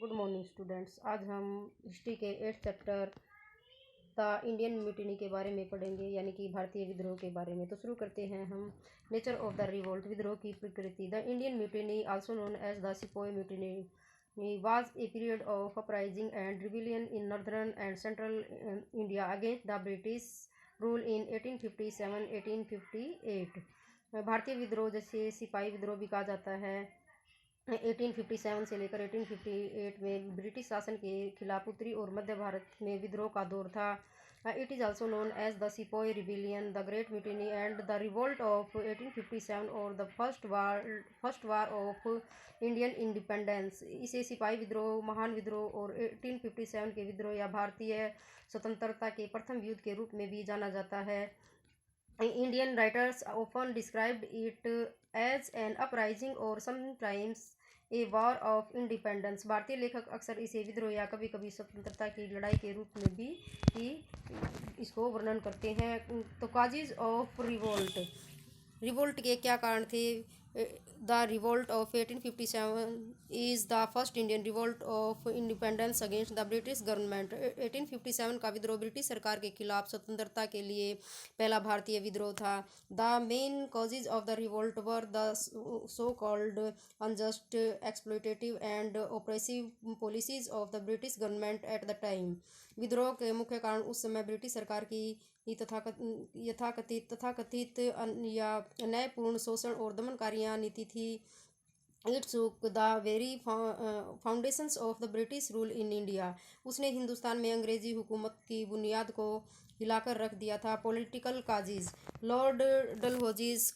Good morning students. आज हम history के 8th chapter the Indian mutiny के बारे में पढ़ेंगे, यानी कि भारतीय विद्रोह के बारे में। तो शुरू करते हैं हम। नेचर ऑफ द रिवोल्ट, विद्रोह की प्रकृति। The Indian mutiny, also known as the sepoy mutiny, was a period of uprising and rebellion in northern and central India against the British rule in 1857-1858। भारतीय विद्रोह, जैसे सिपाही विद्रोह भी कहा जाता है, 1857 से लेकर 1858 में ब्रिटिश शासन के खिलाफ उत्तरी और मध्य भारत में विद्रोह का दौर था। It is also known as the sepoy rebellion, the great mutiny and the revolt of 1857 और the first war of Indian independence. इसे सिपाही विद्रोह, महान विद्रोह और 1857 के विद्रोह या भारतीय स्वतंत्रता के प्रथम युद्ध के रूप में भी जाना जाता है। Indian writers often described it as an uprising or sometimes a war of independence। भारतीय लेखक अक्सर इसे विद्रोह या कभी कभी स्वतंत्रता की लड़ाई के रूप में भी इसको वर्णन करते हैं। तो काजेज ऑफ रिवोल्ट, रिवोल्ट के क्या कारण थे? The revolt of 1857 is the first Indian revolt of independence against the British government. 1857 का विद्रोह ब्रिटिश सरकार के खिलाफ स्वतंत्रता के लिए पहला भारतीय विद्रोह था। The main causes of the revolt were the so called unjust, exploitative and oppressive policies of the British government at the time. विद्रोह के मुख्य कारण उस समय ब्रिटिश सरकार की तथाकथित या न्यायपूर्ण शोषण और दमनकारी नीति थी। It took the very foundations of the British rule in India. उसने हिंदुस्तान में अंग्रेजी हुकूमत की बुनियाद को हिलाकर रख दिया था। Political causes, Lord Dalhousie's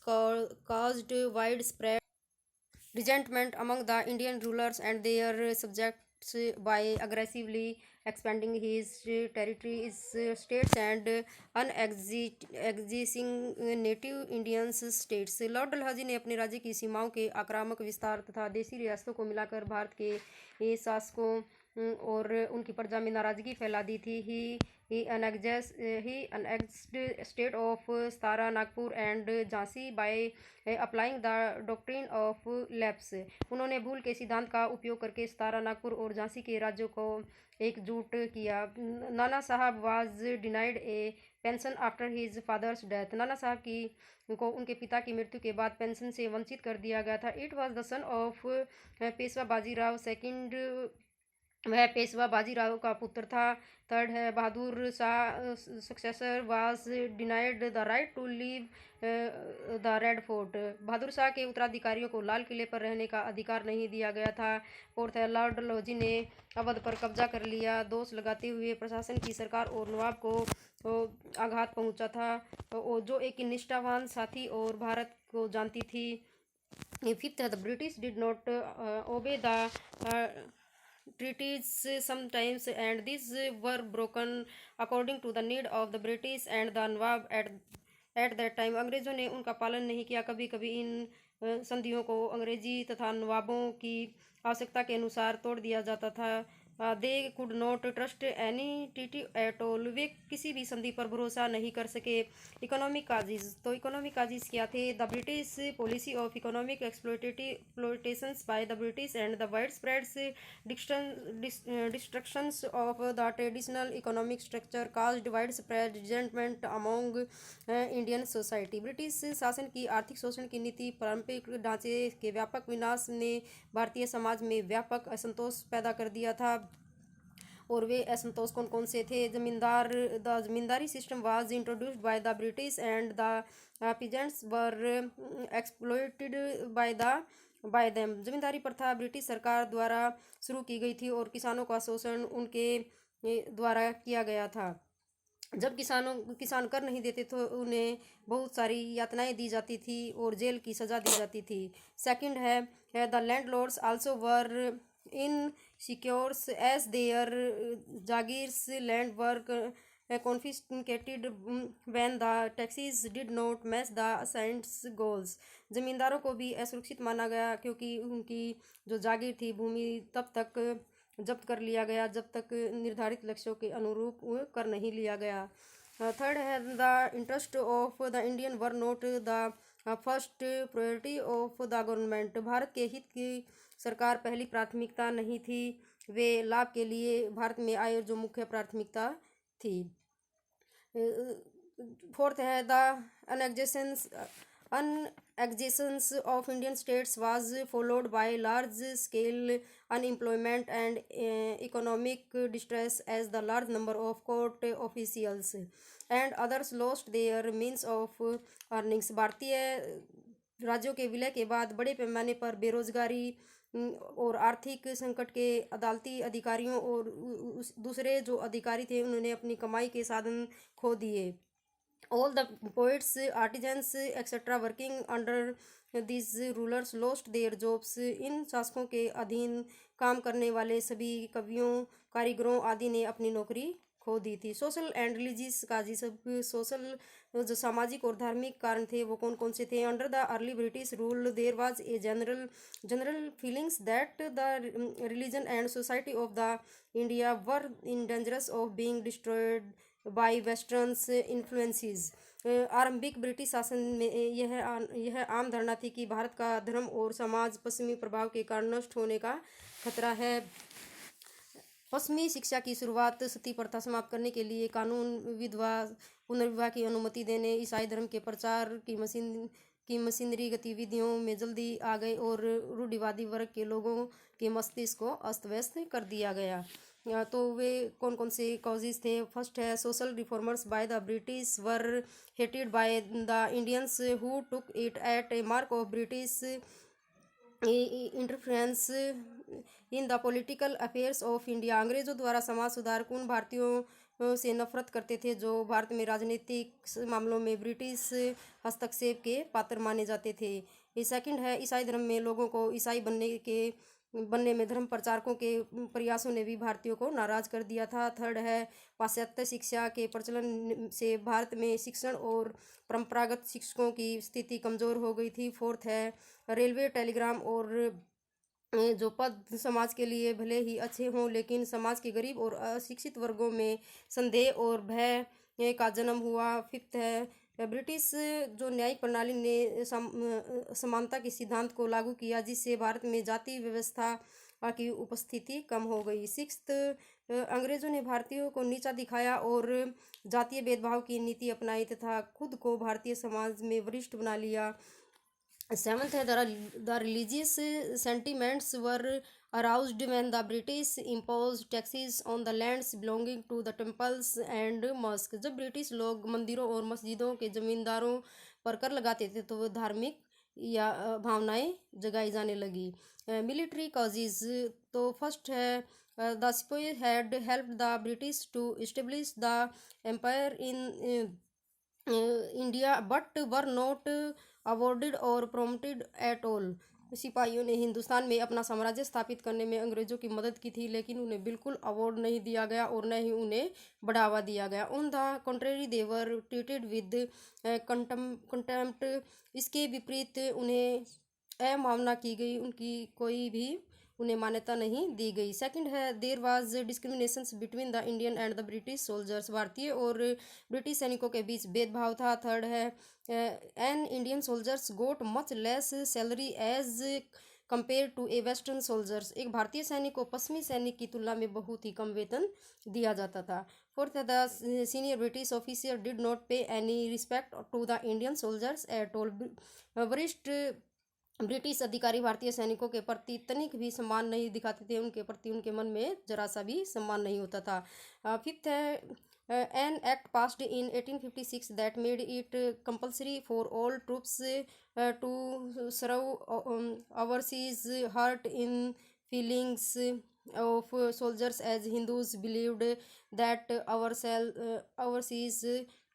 caused widespread resentment among the Indian rulers and their subjects by aggressively expanding his territories, states and annexing native Indian states। Lord Dalhousie ने अपने राज्य की सीमाओं के आक्रामक विस्तार तथा देशी रियासतों को मिलाकर भारत के शासकों और उनकी प्रजा में नाराजगी फैला दी थी। ही annexed state of Satara, Nagpur and Jhansi by applying the doctrine of lapse. उन्होंने भूल के सिद्धांत का उपयोग करके सतारा, नागपुर और झांसी के राज्यों को एकजुट किया। नाना साहब was denied A pension after his father's death. नाना साहब को उनके पिता की मृत्यु के बाद पेंशन से वंचित कर दिया गया था। It was the son of Peshwa Bajirao second, वह पेशवा बाजीराव का पुत्र था। थर्ड है Bahadur Shah successor was denied the right to leave the Red Fort. Bahadur Shah के उत्तराधिकारियों को लाल किले पर रहने का अधिकार नहीं दिया गया था। फोर्थ है लॉर्ड डलहौजी ने अवध पर कब्जा कर लिया, दोष लगाते हुए प्रशासन की सरकार और नवाब को आघात पहुंचा था, जो एक निष्ठावान साथी और भारत को जानती थी। फिफ्थ है the British did not obey the treaties sometimes and these were broken according to the need of the British and the Nawab at that time। अंग्रेज़ों ने उनका पालन नहीं किया। कभी कभी इन संधियों को अंग्रेजी तथा नवाबों की आवश्यकता के अनुसार तोड़ दिया जाता था। They could not trust any treaty at all. वे किसी भी संधि पर भरोसा नहीं कर सके। इकोनॉमिक काजेज, तो इकोनॉमिक काजेज क्या थे? The British policy of economic exploitations by the British and the wide spreads destructions of the traditional economic structure caused wide spread resentment among Indian society. British शासन की आर्थिक शोषण की नीति, पारंपरिक ढांचे के व्यापक विनाश ने भारतीय समाज में व्यापक असंतोष पैदा कर दिया था। और वे असंतोष कौन कौन से थे? Zamindari system was introduced by the British and the peasants were exploited by them. Zamindari प्रथा ब्रिटिश सरकार द्वारा शुरू की गई थी और किसानों का शोषण उनके द्वारा किया गया था। जब किसान कर नहीं देते तो उन्हें बहुत सारी यातनाएं दी जाती थी और जेल की सज़ा दी जाती थी। सेकंड है the landlords also were insecures as their jagirs land were confiscated when the taxes did not match the assigned goals। जमींदारों को भी असुरक्षित माना गया क्योंकि उनकी जो जागीर थी, भूमि, तब तक जब्त कर लिया गया जब तक निर्धारित लक्ष्यों के अनुरूप कर नहीं लिया गया। थर्ड है the interest of the Indian were not the first priority of the government. Bharat के हित की सरकार पहली प्राथमिकता नहीं थी। वे लाभ के लिए भारत में आए, जो मुख्य प्राथमिकता थी। फोर्थ है the अनएक्जेशंस annexations of Indian states was followed by large scale unemployment and economic distress, as the large number of court officials and others lost their means of earnings। भारतीय राज्यों के विलय के बाद बड़े पैमाने पर बेरोजगारी और आर्थिक संकट के अदालती अधिकारियों और दूसरे जो अधिकारी थे उन्होंने अपनी कमाई के साधन खो दिए। All the poets, artisans, etc. working under these rulers lost their jobs। इन शासकों के अधीन काम करने वाले सभी कवियों, कारीगरों आदि ने अपनी नौकरी खो दी थी। सोशल एंड रिलीजियस काजी, सब सोशल जो सामाजिक और धार्मिक कारण थे वो कौन कौन से थे। Under the early British rule there was a general feelings that the religion and society of the India were in dangerous of being destroyed by westerns influences. आरंभिक ब्रिटिश शासन में यह आम धारणा थी कि भारत का धर्म और समाज पश्चिमी प्रभाव के कारण नष्ट होने का खतरा है। पश्चिमी शिक्षा की शुरुआत, सती प्रथा समाप्त करने के लिए कानून, विधवा पुनर्विवाह की अनुमति देने, ईसाई धर्म के प्रचार की मशीनरी गतिविधियों में जल्दी आ गए और रूढ़िवादी वर्ग के लोगों के मस्तिष्क को अस्त व्यस्त कर दिया गया। तो वे कौन कौन से कॉजेज थे। फर्स्ट है social reformers bye the British were hated by the Indians who took it at A mark of British interference in the political affairs of India. अंग्रेजों द्वारा समाज सुधारक उन भारतीयों से नफरत करते थे जो भारत में राजनीतिक मामलों में ब्रिटिश हस्तक्षेप के पात्र माने जाते थे। सेकंड है ईसाई धर्म में लोगों को ईसाई बनने में धर्म प्रचारकों के प्रयासों ने भी भारतीयों को नाराज कर दिया था। थर्ड है पाश्चात्य शिक्षा के प्रचलन से भारत में शिक्षण और परंपरागत शिक्षकों की स्थिति कमजोर हो गई थी। फोर्थ है रेलवे, टेलीग्राम और जो पद समाज के लिए भले ही अच्छे हों लेकिन समाज के गरीब और अशिक्षित वर्गों में संदेह और भय का जन्म हुआ। फिफ्थ है ब्रिटिश जो न्यायिक प्रणाली ने समानता के सिद्धांत को लागू किया, जिससे भारत में जाति व्यवस्था की उपस्थिति कम हो गई। सिक्स्थ अंग्रेजों ने भारतीयों को नीचा दिखाया और जातीय भेदभाव की नीति अपनाई तथा खुद को भारतीय समाज में वरिष्ठ बना लिया। सेवंथ है the religious sentiments were aroused when the British imposed taxes on the lands belonging to the temples and mosques। जब ब्रिटिश लोग मंदिरों और मस्जिदों के जमींदारों पर कर लगाते थे तो वो धार्मिक या भावनाएं जगाई जाने लगी। मिलिट्री कॉजेज, तो फर्स्ट है the sipahi had helped the British to establish the empire in India but were not awarded or promoted at all. सिपाहियों ने हिंदुस्तान में अपना साम्राज्य स्थापित करने में अंग्रेजों की मदद की थी लेकिन उन्हें बिल्कुल अवार्ड नहीं दिया गया और न ही उन्हें बढ़ावा दिया गया। On the contrary they were treated with contempt. इसके विपरीत उन्हें अवमानना की गई, उनकी कोई भी उन्हें मान्यता नहीं दी गई। सेकंड है there was discriminations between the Indian and the British soldiers. भारतीय और ब्रिटिश सैनिकों के बीच भेदभाव था। थर्ड है an Indian soldiers got much less salary as compare to a western soldiers. एक भारतीय सैनिक को पश्चिमी सैनिक की तुलना में बहुत ही कम वेतन दिया जाता था। फोर्थ है the senior British officer did not pay any respect to the Indian soldiers at all. वरिष्ठ ब्रिटिश अधिकारी भारतीय सैनिकों के प्रति तनिक भी सम्मान नहीं दिखाते थे, उनके प्रति उनके मन में जरा सा भी सम्मान नहीं होता था। फिफ्थ है an act passed in 1856 that made it compulsory for all troops to serve overseas hurting feelings of soldiers as Hindus believed that overseas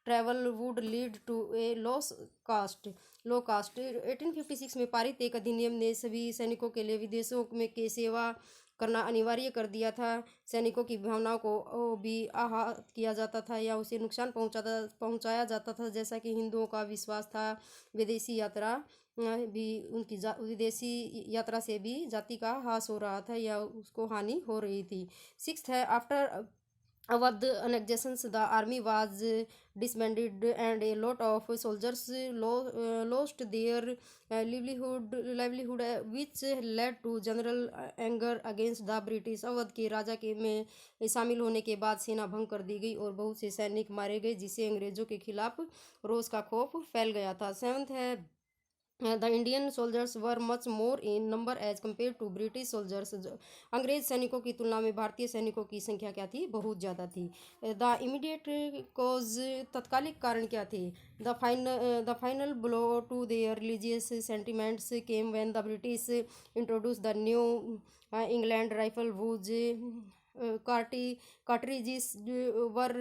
travel would lead to a low caste. 1856 में पारित एक अधिनियम ने सभी सैनिकों के लिए विदेशों में के सेवा करना अनिवार्य कर दिया था। सैनिकों की भावनाओं को भी आहत किया जाता था या उसे नुकसान पहुंचाया जाता था, जैसा कि हिंदुओं का विश्वास था विदेशी यात्रा विदेशी यात्रा से भी जाति का ह्रास हो रहा था या उसको हानि हो रही थी। सिक्स्थ है after Awadh annexations, the army was disbanded and a lot of soldiers lost their livelihood, which led to general anger against the British. Awadh के राजा के में शामिल होने के बाद सेना भंग कर दी गई और बहुत से सैनिक मारे गए, जिससे अंग्रेजों के खिलाफ रोष का खौफ फैल गया था। सेवंथ है, the Indian soldiers were much more in number as compare to British soldiers. अंग्रेज सैनिकों की तुलना में भारतीय सैनिकों की संख्या क्या थी? बहुत ज़्यादा थी। द इमीडिएट कॉज, तत्कालिक कारण क्या थे? The final blow to their religious sentiments came when the British introduce the new England rifle whose cartridges were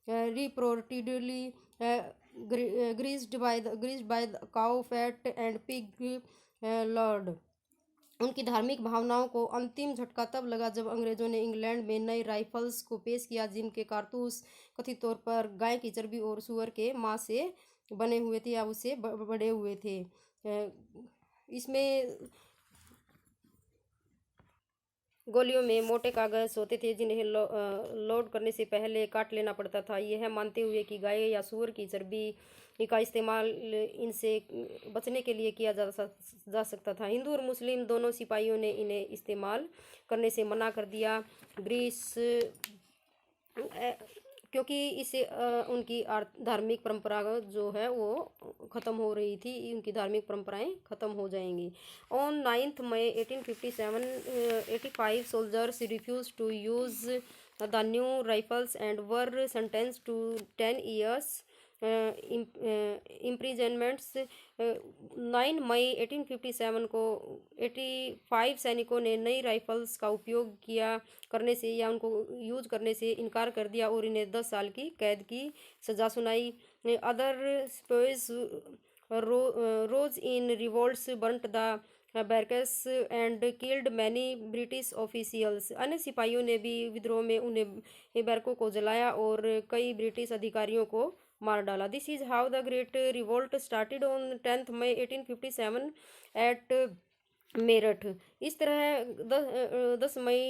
reportedly greased by the cow fat and pig lard। उनकी धार्मिक भावनाओं को अंतिम झटका तब लगा जब अंग्रेजों ने इंग्लैंड में नए राइफल्स को पेश किया, जिनके कारतूस कथित तौर पर गाय की चर्बी और सूअर के मांस से बने हुए थे या उससे बड़े हुए थे। इसमें गोलियों में मोटे कागज होते थे, जिन्हें लोड करने से पहले काट लेना पड़ता था, यह मानते हुए कि गाय या सूअर की चर्बी का इस्तेमाल इनसे बचने के लिए किया जा सकता था। हिंदू और मुस्लिम दोनों सिपाहियों ने इन्हें इस्तेमाल करने से मना कर दिया। ग्रीस क्योंकि इससे उनकी धार्मिमिक परंपरा जो है वो ख़त्म हो रही थी, उनकी धार्मिक परंपराएं ख़त्म हो जाएंगी। On 9 May 1857 85 soldiers refuse to use the new rifles and were sentence to 10 years imprisonments. 9 मई 1857 को 85 सैनिकों ने नई राइफल्स का उपयोग किया करने से या उनको यूज करने से इनकार कर दिया और इन्हें 10 साल की कैद की सज़ा सुनाई। Other sepoys rose in revolts, burnt the barracks and killed many British officials. अन्य सिपाहियों ने भी विद्रोह में उन्हें बैरकों को जलाया और कई ब्रिटिश अधिकारियों को मार डाला। This is how the great revolt started on 10 May 1857 at Meerut. इस तरह 10 मई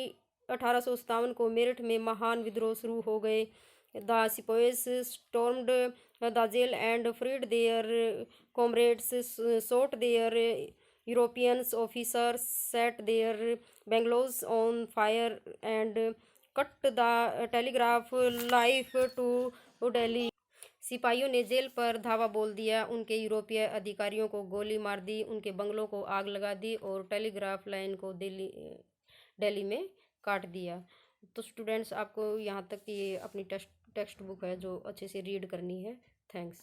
1857 को मेरठ में महान विद्रोह शुरू हो गए। The sipahis stormed the jail and freed their comrades, shot their Europeans officers, set their bungalows on fire and cut the telegraph life to Delhi. सिपाहियों ने जेल पर धावा बोल दिया, उनके यूरोपीय अधिकारियों को गोली मार दी, उनके बंगलों को आग लगा दी और टेलीग्राफ लाइन को दिल्ली में काट दिया। तो स्टूडेंट्स, आपको यहाँ तक ये अपनी टेक्स्ट बुक है जो अच्छे से रीड करनी है। थैंक्स।